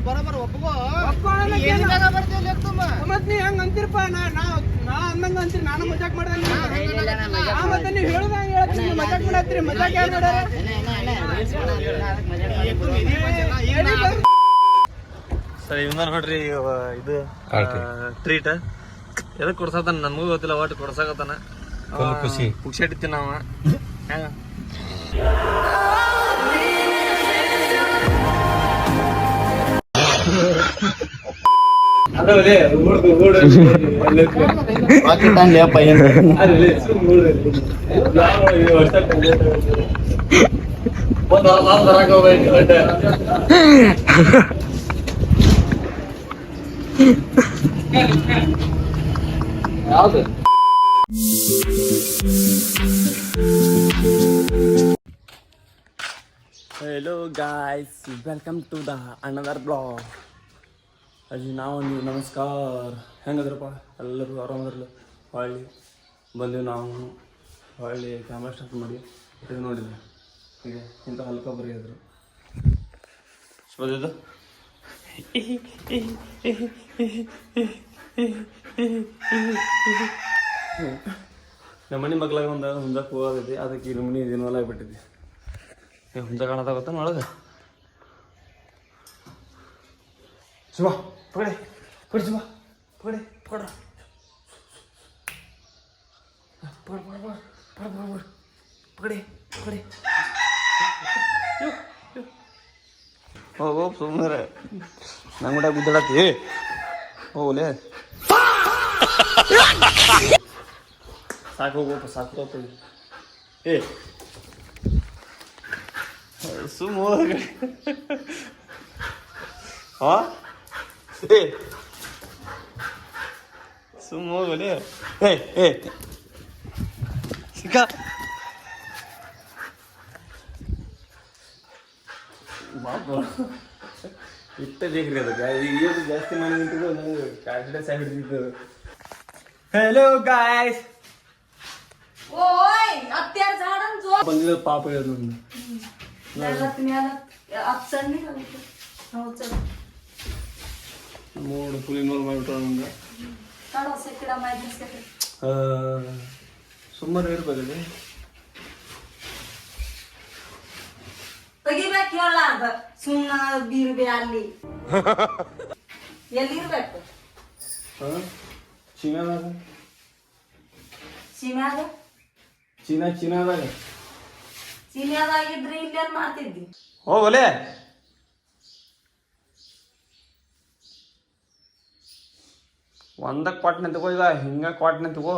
ಬರೋಬರ್ ಒಪ್ಪಗೋ ಮತ್ ನೀ ಹಂಗ ಅಂತಿರಪ್ಪ ನಾ ಅಂದಂಗ ಅಂತೀರಿ ನಾನು ಮಜಾಕ್ ಮಾಡ್ದಂಗ ಮತ್ತೆ ನೀವು ಹೇಳ್ದಂಗ ಹೇಳ್ತೀನಿ ಮಜಾಕ್ ಮಾಡತ್ತೀರಿ ಮಜಾಕ್ ಯಾರು ಮಾಡ್ಯಾರ ಸರಿ ಇವಂದ ನೋಡ್ರಿ ಇದು ಟ್ರೀಟ್ ಎದಕ್ ಕೊಡ್ಸತಾನ ನಮಗೂ ಗೊತ್ತಿಲ್ಲ ಒಟ್ಟು ಕೊಡ್ಸಾಕತ್ತಾನ ಖುಷಿ ಪುಕ್ಷಾಟಿತ್ತೀವಿ ನಾವು ಹೆಂಗ ಯಾವ್ದು hello guys welcome to the another blog ಅಲ್ಲಿ ನಾವು ನೀವು ನಮಸ್ಕಾರ ಹೆಂಗದ್ರಪ್ಪ ಎಲ್ಲರೂ ಆರಾಮದ್ರಲ್ಲ ಹೊಳ್ಳಿ ಬಂದೀವಿ ನಾವು ಹೊಳ್ಳಿ ಕ್ಯಾಮ್ರಾ ಸ್ಟಾರ್ಟ್ ಮಾಡಿ ಇದು ನೋಡಿದ್ವಿ ಈಗ ಇಂಥ ಹಲ್ಕ ಬರೆಯೋದ್ರು ಸೋದಿದ್ದು ನಮ್ಮ ಮನೆ ಮಗ್ಲಾಗ ಒಂದು ಹುಂದಕ್ಕೆ ಹೋಗೋದೈತಿ ಅದಕ್ಕೆ ಈ ಮನೆ ಇನ್ವಾಲ್ವ್ ಆಗಿಬಿಟ್ಟಿದ್ವಿ ಹುಂದ ಕಾಣತಾಗತ್ತ ಒಳಗೆ ಶಿವ ಪಗಡೆ ಕೊಡಿ ಶಿವ ಪಗಡೆ ಕೊಡ್ರ ಪಗಡೆ ಪಗಡೆ ಹೋಗೋ ಸುಮ್ಮನೆ ನಂಗೆ ಕೂಡ ಗುದ್ದಾಡತ್ತಿ ಹೋಗಲೇ ಸಾಕು ಹೋಗಪ್ಪ ಸಾಕು ಹೋಗ್ತದೆ ಏ ಸುಮ್ಮ ಹೋಗ ಹಾ ಏ ಸುಮ್ಮ ಹೋಗಲೇ ಏ ಸಿಕ್ಕ ಇಷ್ಟ ಬೇಕ್ರಿ ಅದಕ್ಕೆ ಏನು ಜಾಸ್ತಿ ಮಾಡಿ ನಿಂತಿದ್ದು ನಂಗೆ ಕಾನ್ಫಿಡೆನ್ಸ್ ಆಗಿಬಿಡ್ತಿತ್ತು ಹೆಲೋ ಗಾಯ್ಸ್ ಬಂದಿದ್ದ ಪಾಪ ಹೇಳೋದು ಮೂಡು ಫುಲ್ ಇನ್ವಾಲ್ವ್ ಮಾಡಿಬಿಟ್ರು ನಂಗೆ ಸುಮ್ಮನೆ ಇರ್ಬೋದು ತೆಗಿಬೇಕು ಹೇಳಾರ್ದ ಸುಮ್ಮನ ಬೀರ್ಬಿ ಅಲ್ಲಿ ಎಲ್ಲಿರ್ಬೇಕು ಚೀನಾದಾಗ ಚೀನಾದಾಗ ಚೀನಾದಾಗಿದ್ರೆ ಇಲ್ಲೇನ್ ಮಾಡ್ತಿದ್ದಿ ಹೋಗಲೇ ಒಂದಕ್ಕೆ ಕ್ವಾಟ್ನೆ ತಗೋ ಈಗ ಹಿಂಗ ಕ್ವಾಟ್ನೆ ತಗೋ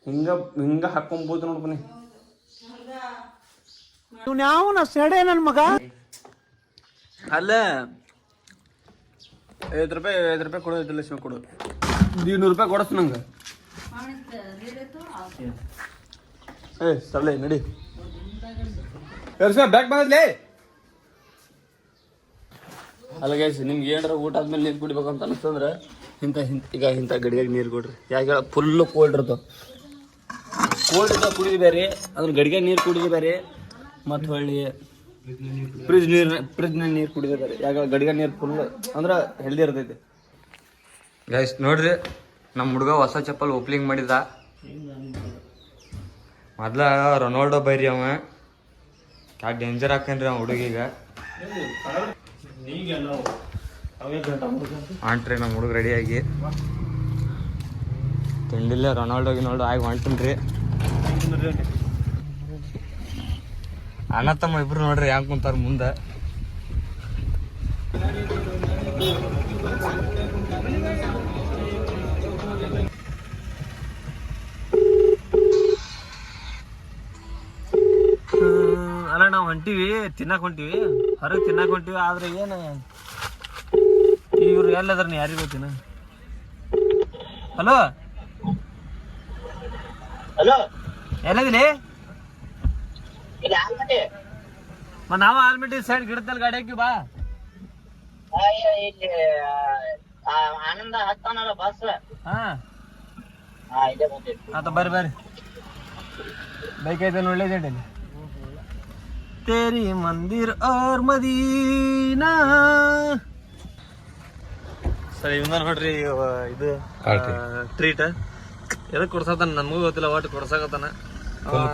ಹಿಂಗ ಹಾಕೊಂಬೋದು ನೋಡ್ಬನಿ ಯಾವನ ಸೆಡೆ ನನ್ನ ಮಗ ಅಲ್ಲ 5 ರೂಪಾಯಿ ಕೊಡು 5 ಲಕ್ಷ ಕೊಡು 200 ರೂಪಾಯಿ ಕೊಡಸ್ ನಂಗೆ ಏ ಸರ್ಲೆ ನಡಿ ಬ್ಯಾಗ್ ಬಂದದ್ಲೇ ಅಲ್ಲ ಗೈಸ್ ನಿಮ್ಗೆ ಏನಾರ ಊಟ ಆದ್ಮೇಲೆ ನೀರು ಕುಡಿಬೇಕಂತ ಅನಿಸ್ತಂದ್ರೆ ಇಂಥ ಗಡಿಗೆ ನೀರು ಕೊಡ್ರಿ ಯಾಕೆ ಫುಲ್ಲು ಕೋಲ್ಡ್ ಇರ್ತಾವ ಕುಡಿದು ಬೇರೆ ಅದ್ರ ಗಡಿಗೆ ನೀರು ಕುಡಿದು ಬೇರೆ ಮತ್ತು ಹೊಳ್ಳಿ ಫ್ರಿಜ್ನ ನೀರು ಕುಡಿದು ಬೇರೆ ಯಾಕೆ ಗಡಿಗೆ ನೀರು ಫುಲ್ ಅಂದ್ರೆ ಹೆಲ್ದಿ ಇರ್ತೈತಿ ಗೈಸ್ ನೋಡ್ರಿ ನಮ್ಮ ಹುಡುಗ ಹೊಸ ಚಪ್ಪಲ್ ಓಪನಿಂಗ್ ಮಾಡಿದ ಮೊದ್ಲ ರೊನಾಲ್ಡೋ ಬೈರಿ ಅವ ಯಾವ ಡೇಂಜರ್ ಹಾಕನ್ರಿ ಅವ ಹುಡುಗಿಗ ಹೊಂಟ್ರಿ ನಮ್ಮ ಹುಡುಗ ರೆಡಿಯಾಗಿ ತಿಂಡಿಲ್ಲ ರೊನಾಲ್ಡೋ ಆಗಿ ಹೊಂಟನ್ರಿ ಅಣ್ಣ ತಮ್ಮ ಇಬ್ರು ನೋಡ್ರಿ ಹೆಂಗ್ ಕುಂತಾರ ಮುಂದೆ ಅಲ್ಲ ನಾವು ಹೊಂಟಿವಿ ತಿನ್ನಕ್ ಹೊಂಟಿವಿ ಹೊರಗೆ ತಿನ್ನಕ್ ಹೊಂಟಿವಿ ಆದ್ರೆ ಏನು ಇವ್ರು ಎಲ್ಲದ್ರ ನೀ ಯಾರಿಗೂ ಗೊತ್ತಿನ ಹಲೋ ಎಲ್ಲದಿಲಿ ನಾವು ಆಲ್ಮಿಟಿ ಸೈಡ್ ಗಿಡದಲ್ಲಿ ಗಾಡಿ ಹಾಕಿ ಬಾ ಆನಂದ ಹತ್ತಾನಲ್ಲ ಬಸ್ ಹಾ ಬರ್ರಿ ಬೈಕ್ ಐತೆ ಒಳ್ಳೇದೇಳಿ तेरी मंदिर और मदीना ಸರಿ ಇವಂದ ನೋಡ್ರಿ ಇದು ಟ್ರೀಟ್ ಎದಕ್ ಕೊಡ್ಸತಾನ ನಮಗೂ ಗೊತ್ತಿಲ್ಲ ಒಟ್ಟು ಕೊಡ್ಸಾಕತ್ತಾನ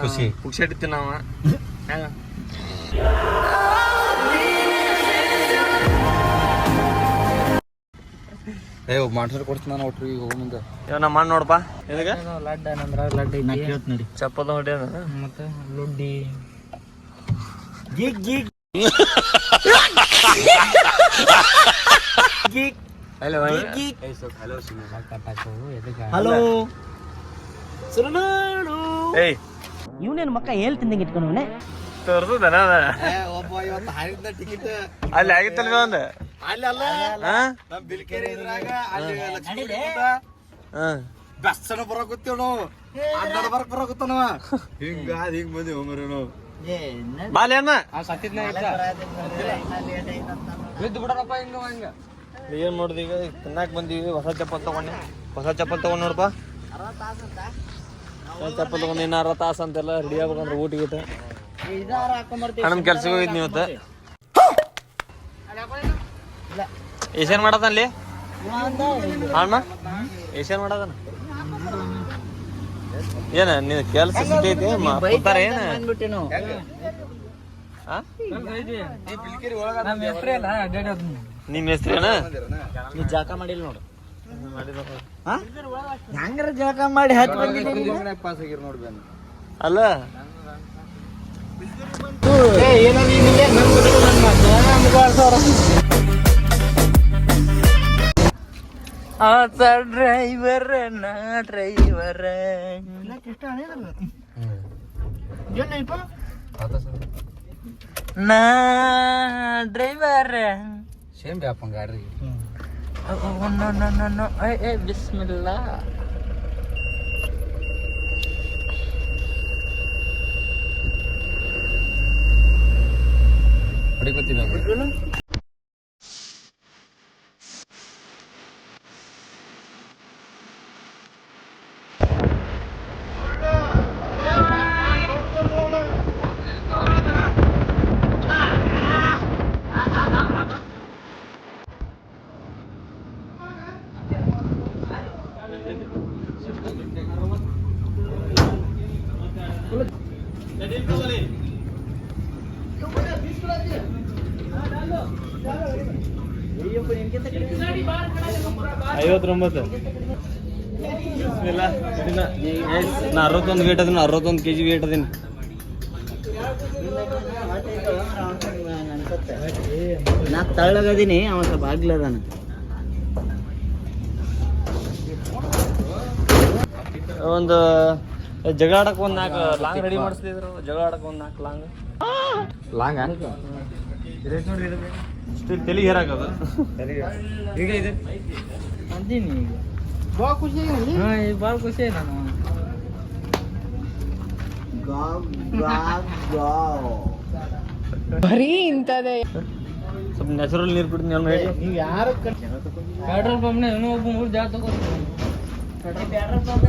ಖುಷಿ ಪುಕ್ಷಾಟಿತ್ತಿ ನಾವ ಹೆಂಗ ಮಾಡ್ಸರ್ ಕೊಡ್ತೀನಿ ನಾನು ಒಟ್ರಿ ಹೋಗ ಮುಂದೆ ಇವ ನಮ್ಮ ಮಣ್ಣು ನೋಡಪ್ಪ ಎದಕ್ಕೆ ಲಡ್ಡ ನಂದ್ರ ಲಡ್ಡ ಐತಿ ಚಪ್ಪಲ್ ಹೊಡ್ಯಾನ ಮತ್ತೆ ಲುಡ್ಡಿ ಹಲೋ ಏಯ್ ಇವನೇನು ಮಕ್ಕ ಹೇಳ್ತಿಂದಂಗೆ ಇಟ್ಕೊಂಡವನೆ ತೋರ್ಸದನ ಒಬ್ಬ ಇವತ್ತು ಹಾರಿದ್ದ ಟಿಕೆಟ್ ಅಲ್ಲಿ ಆಗಿತ್ತಲ್ಲ ಒಂದು ಅಲ್ಲಿ ಅಲ್ಲ ನಮ್ ಬಿಲ್ಕೆರೆ ಇದ್ರಾಗ ಅಲ್ಲಿ ಬೆස්සನ ಬರಕತ್ತೀವ್ ನಾವು ಅಡ್ಡಾಡ ಬರಕ್ ಬರಕತ್ತಾನವ ಹಿಂಗ ಹಿಂಗ್ ಬಂದಿ ಹೋಮರು ನಾವು ಬಾಲೆ ಅನ್ನ ಏನ್ ನೋಡ್ದಿ ಈಗ ತಿನ್ನಾಕ್ ಬಂದೀವಿ ಹೊಸ ಚಪ್ಪಲ್ ತಗೊಂಡ್ ನೋಡಪ್ಪ ಚಪ್ಪಲ್ ತಗೊಂಡ್ ಇನ್ನ 60 ತಾಸು ಅಂತೆಲ್ಲ ರೆಡಿ ಆಗ್ಬೇಕಂದ್ರೆ ಊಟಿಗೆ ನಮ್ ಕೆಲ್ಸಕ್ಕೆ ಹೋಗಿದ್ ನೀವು ಏಷಿಯನ್ ಮಾಡದನ್ಲಿ ಅಣ್ಣ ಏಷಿಯನ್ ಮಾಡದನ ಏನ ನೀನ್ ಕೆಲ್ಸ ಸಿಕ್ಕೈತಿ ಕೂತಾರ ಏನ ನಿಮ್ ಹೆಸ್ರು ಏನ ನೀ ಜಾಕ ಮಾಡಿಲ್ಲ ನೋಡು ಹೆಂಗಾರ ಜಾಕ ಮಾಡಿ ಹತ್ತು ಬಂದಿದ್ದೀನಿ ಪಾಸ್ ಆಗಿರ್ ನೋಡ್ಬೇನ ಅಲ್ಲ ಡ್ರೈವರ್ ನಾ ಡ್ರೈವರ್ ನಾ ಡ್ರೈವರ್ ಸೇಮ್ ಬ್ಯಾಪಂಗ ಗಾಡ್ರಿ ಬಿಸ್ಮಿಲ್ಲಾ ಹೊಡಿಕೊತೀವಿ ಐವತ್ತೊಂಬತ್ತು ನಾ 61 ವೇಟ್ ಅದೀನಿ 61 kg ವೇಟ್ ಅದೀನಿ ನಾ ತಳ್ಳಗದೀನಿ ಅವ ಸ್ವಲ್ಪ ಆಗ್ಲದಾನ ಒಂದು ಜಗಳ ಆಡಕ್ ಒಂದ್ 4 ಲಾಂಗ್ ರೆಡಿ ಮಾಡಿಸ್ತಿದ್ರು ಜಗಳ ಆಡಕ್ ಒಂದ್ 4 ಲಾಂಗ್ ಸ್ಟಿಲ್ ತಲೆಗೆ ಹೇರಾಕದ ಈಗ ಇದೆ ಅಂತೀನಿ ಭಾಳ ಖುಷಿ ಭಾಳ ಖುಷಿ ನಾನು ಬರೀ ಇಂಥದೇ ಸ್ವಲ್ಪ ನ್ಯಾಚುರಲ್ ನೀರು ಬಿಡ್ತೀನಿ ನಾನು ಹೇಳಿ ನೀವು ಯಾರು ಪೆಟ್ರೋಲ್ ಪಂಪ್ನ ಏನೋ ಒಬ್ಬ 3 ಜಾಗ ತಗೋತೀವಿ ಪೆಟ್ರೋಲ್ ಪಂಪ್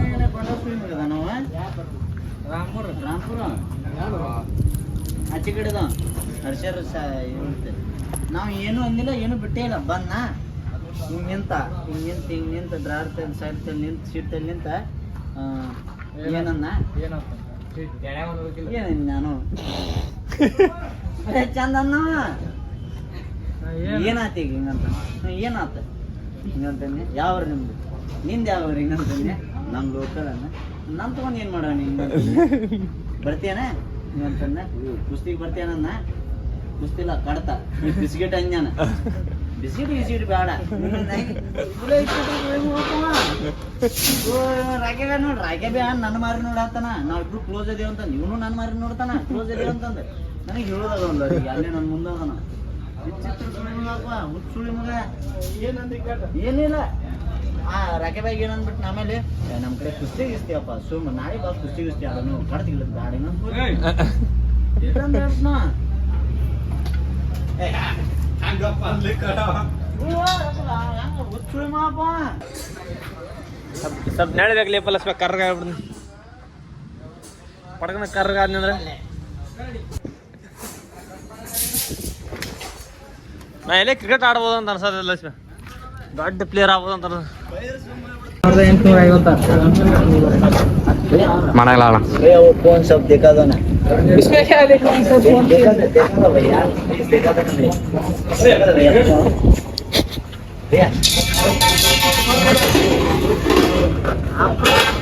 ರಾಮ್ಪುರ ಆಚೆ ಕಡೆದ ಹರ್ಷರ್ ನಾವು ಏನು ಅಂದಿಲ್ಲ ಏನು ಬಿಟ್ಟೇ ಇಲ್ಲ ಬಂದ ಹಿಂಗೆ ನಿಂತ ಡ್ರಾರ್ ತಲ್ಲಿ ಸೈಡ್ ತಲ್ಲಿ ನಿಂತ ಸೀಟ್ ತಲ್ಲಿ ನಿಂತ ಏನನ್ನ ಏನ ನಾನು ಚಂದ ಏನಾತ ಈಗ ಹಿಂಗಂತ ಏನಾತ ಹಿಂಗಂತಂದೆ ಯಾವ್ರ ನಿಮ್ದು ನಿಂದ ಯಾವ್ರ ಹಿಂಗಂತಂದೆ ನಮ್ ಲೋಕಲ್ ಅನ್ನ ನನ್ ತಗೊಂಡ್ ಏನ್ ಮಾಡೋಣ ಹಿಂಗ ಬರ್ತೀಯನ ಹಿಂಗಂತಂದ ಕುಸ್ತಿಗೆ ಬರ್ತೀಯನನ್ನ ಕುಸ್ತಿಲ್ಲ ಕಡ್ತ ಬಿಸ್ಕೆಟ್ ಅಂಜಾನ ಬಿಸ್ಕಿಟ್ ಗಿಸ್ಕಿಟ್ ಬೇಡ ರಾಕೆ ನೋಡ್ರಿ ರಾಕೆ ಬೇ ನನ್ನ ಮಾರಿ ನೋಡತ್ತಾನ ನಾವಿಬ್ರು ಕ್ಲೋಸ್ ಅದೇವ ಅಂತ ಇವನು ನನ್ನ ಮಾರಿ ನೋಡ್ತಾನ ಕ್ಲೋಸ್ ಅದೇವ ಅಂತಂದ ನನಗೆ ಹೇಳೋದಾಗ ಒಂದು ಅಲ್ಲೇ ನನ್ನ ಮುಂದೆ ಅದನ ವಿಚಿತ್ರ ಸುಳಿ ಮಗಪ್ಪ ಹುಚ್ಚ ಸುಳಿ ಮಗ ಏನಿಲ್ಲ ಆ ರಾಕೆ ಬಾಯಿಗೆ ಏನಂದ್ಬಿಟ್ಟು ಆಮೇಲೆ ನಮ್ಮ ಕಡೆ ಕುಸ್ತಿ ಗಿಸ್ತೀವಪ್ಪ ಸುಮ್ಮ ನಾಳೆ ಬಾ ಕುಸ್ತಿ ಗಿಸ್ತಿ ಅದನ್ನು ಕಡ್ತಿಲ್ಲ ಗಾಡಿ ಸ್ವಲ್ಪ ನಡಿಬೇಕು ಲೇಪಲ್ಲ ಸ್ವಲ್ಪ ಕರ್ಗ ಆಗ್ಬಿಡ್ತೀನಿ ಪಡಗನ ಕರ್ಗ ಆದ್ನಂದ್ರೆ ನಾ ಎಲ್ಲೇ ಕ್ರಿಕೆಟ್ ಆಡ್ಬೋದು ಅಂತ ಅನ್ಸೋದಿಲ್ಲ ದೊಡ್ಡ ಪ್ಲೇಯರ್ ಆಗ್ಬೋದಂತಾರ. ಮಾಡಲ್ಲ ಅಣ್ಣ. फोन सब देखा था ना, इसमें क्या देखा था भैया, देखा था भैया,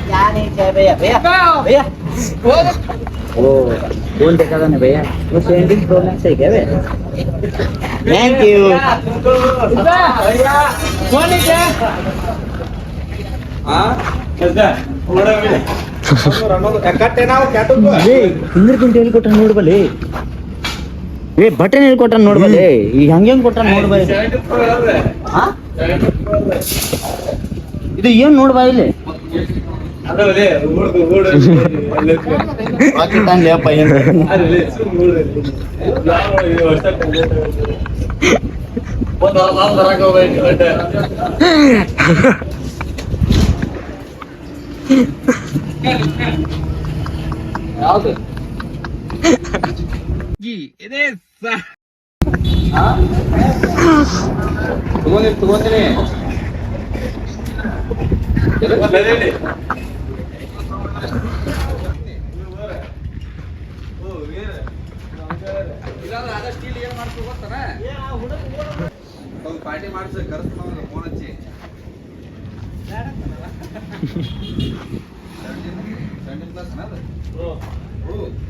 क्या नहीं चाहिए भैया, भैया वो फोन देखा था ना भैया, वो 17 Pro Max है क्या भैया? Thank you. ಫಿಂಗರ್ ಪ್ರಿಂಟ್ ಎಲ್ಲಿ ಕೊಟ್ಟ ನೋಡ್ಬಲ್ಲಿ, ಬಟನ್ ಎಲ್ಲಿ ಕೊಟ್ಟ ನೋಡ್ಬಲ್ಲಿ, ಈಗ ಹಂಗೆ ಕೊಟ್ಟ ನೋಡ್ಬಲ್ಲಿ. ಇದು ಏನ್ ನೋಡ್ಬಾ ಇಲ್ಲಿ ಯಾವ್ದು ತಗೊಂತೀನಿ ಪಾರ್ಟಿ ಮಾಡ್ಸ ಕರೆಸ್ತಾನ ಫೋನ್ ಹಚ್ಚಿ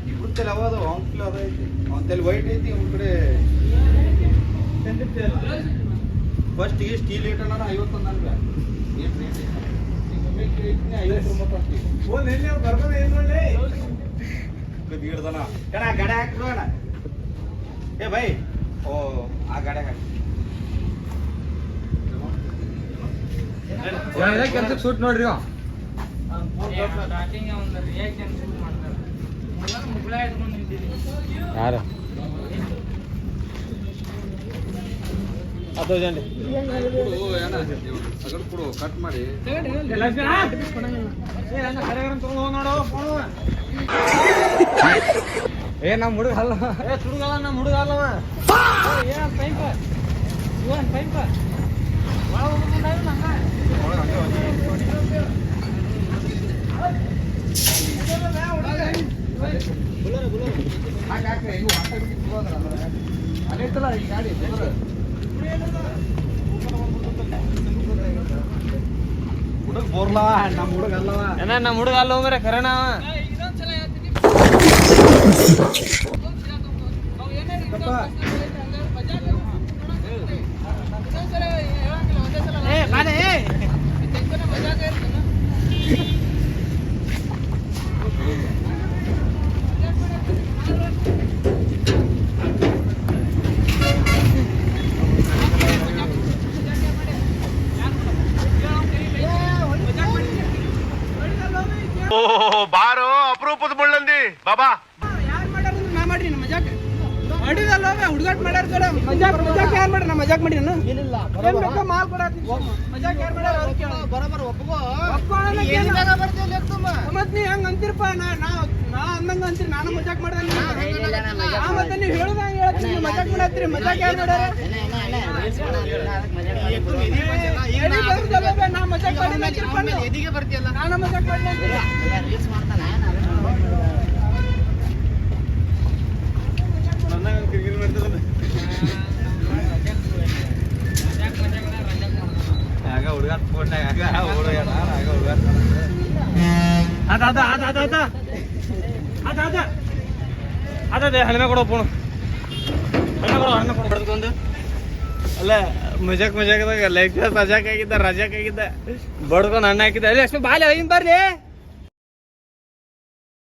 ಇಬ್ಬರು ಅವ ಅದಾವ, ಅವನ ಅದ ಐತಿ, ಅವನ ತಲೆ ವೈಟ್ ಐತಿ, ಅವನ ಕಡೆ ಫಸ್ಟ್ ಗೆ ಸ್ಟೀಲ್ ಏಟ್ ಅನ್ನ 50 ನನ್ಗೆ ಏನ್ ರೇಟ್ ಐತಿ 50 ಬೀಳ್ದನ ಕಣ ಗಾಡಿ ಹಾಕ್ರೋಣ. ಏ ಬೈ ಓ ಆ ಗಾಡಿ ಹಾಕಿ ಕೆಲ್ಸಕ್ಕೆ ಶೂಟ್ ನೋಡ್ರಿ. ಯಾರು ಅದು ಜಂಡಿ ಕೊಡು ಕಟ್ ಮಾಡಿ ಏ ನಮ್ಮ ಹುಡುಗ ಅಲ್ಲ, ಹುಡುಗಲ್ಲ ನಮ್ಮ ಹುಡುಗ ಅಲ್ಲವ. ಹುಡುಗ ಬೋರ್ಲವ, ನಮ್ಮ ಹುಡುಗ ಅಲ್ಲವ, ನಮ್ಮ ಹುಡುಗ ಅಲ್ಲ ಹೋಗ್ರೆ ಕರೆನ. ಬಾರೋ ಅಪರೂಪದ ಮುಳ್ಳಂದಿ ಬಾಬಾ ಹುಡುಗಾಟ ಮಾಡ್ಯಾರ ಕಡೆ ಮಜಾಕ್ ಯಾರು ಮಾಡ್ರಿ? ನಾ ಮಜಾಕ್ ಮಾಡಿ ನಾನು ಮಾಲ್ ಕೊಡಾತಿ ಮಜಾಕ್ ಯಾರು ಮಾಡ್ಯಾರ? ಬರೋಬರ್ ಮತ್ ನೀ ಹಂಗ ಅಂತಿರಪ್ಪ, ನಾ ಅಂದಂಗ ಅಂತೀರಿ, ನಾನು ಮಜಾಕ್ ಮಾಡ್ದೆ. ಮತ್ತೆ ನೀವು ಹೇಳ್ದಂಗ ಹೇಳ್ತೀನಿ, ಮಜಾಕ್ ಮಾಡತ್ತೀರಿ. ಮಜಾಕ್ ಯಾರು ಮಾಡ್ಯಾರ? ನಾ ಮಜಾಕ್ ಮಾಡಿ ನಾನು ಮಜಾಕ್ ಮಾಡಿ ಅಂತೀರಿ. ಹುಡುಗಾಟ ಫೋನ್ಯಾಗ ಹುಡುಗ ಹಣ್ಣೆ ಕೊಡೋ ಫೋನ್ ಹಣ್ಣೆ ಕೊಡ್ಕೊಂಡು ಅಲ್ಲ ಮಜಾಕ್ ಲೈಫ್ ಮಜಾಕ್ ಆಗಿದ್ದ ರಜಾಕ್ ಆಗಿದ್ದ ಬಡ್ಕೊಂಡು ಹಣ್ಣು ಹಾಕಿದ್ದ. ಅಲ್ಲಿ ಅಷ್ಟು ಬಾಲಿ ಆಗಿಂದ ಬರ್ಲಿ.